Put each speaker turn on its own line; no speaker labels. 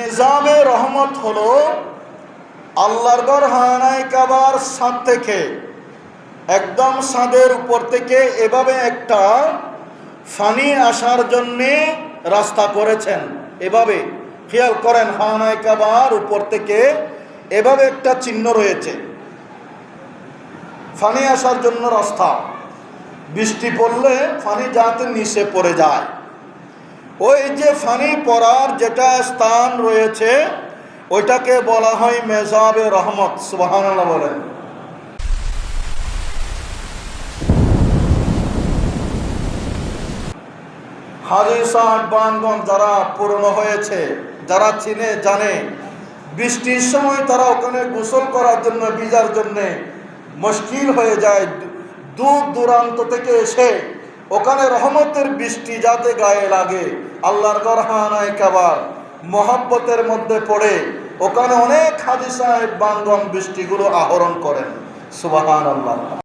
মেজাবে রহমত হলো আল্লাহর ঘর হানায় কাবার ছাদ থেকে একদম ছাদের উপর থেকে এভাবে একটা ফানি আসার জন্যে রাস্তা করেছেন। এভাবে খেয়াল করেন, হানায় কাবার উপর থেকে এভাবে একটা চিহ্ন রয়েছে, ফানি আসার জন্য রাস্তা। বৃষ্টি পড়লে ফানি যাতে নিচে পড়ে যায়, ওই যে ফানি পড়ার যেটা স্থান রয়েছে ওইটাকে বলা হয় মেজাবে রহমত। সুবহানাল্লাহ বলেন। হাজী সাহেব বানগঞ্জ যারা পুরনো হয়েছে, যারা চিনে জানে, বৃষ্টির সময় তারা ওখানে গোসল করার জন্য, ভিজার জন্যে মুশকিল হয়ে যায়। দূর দূরান্ত থেকে এসে ওখানে রহমতের বৃষ্টি যাতে গায়ে লাগে, আল্লাহর ঘর হানায় কাবার মহব্বতের মধ্যে পড়ে ওখানে অনেক হাজী সাহেব বানগঞ্জ বৃষ্টিগুলো আহরণ করেন। সুবহানাল্লাহ।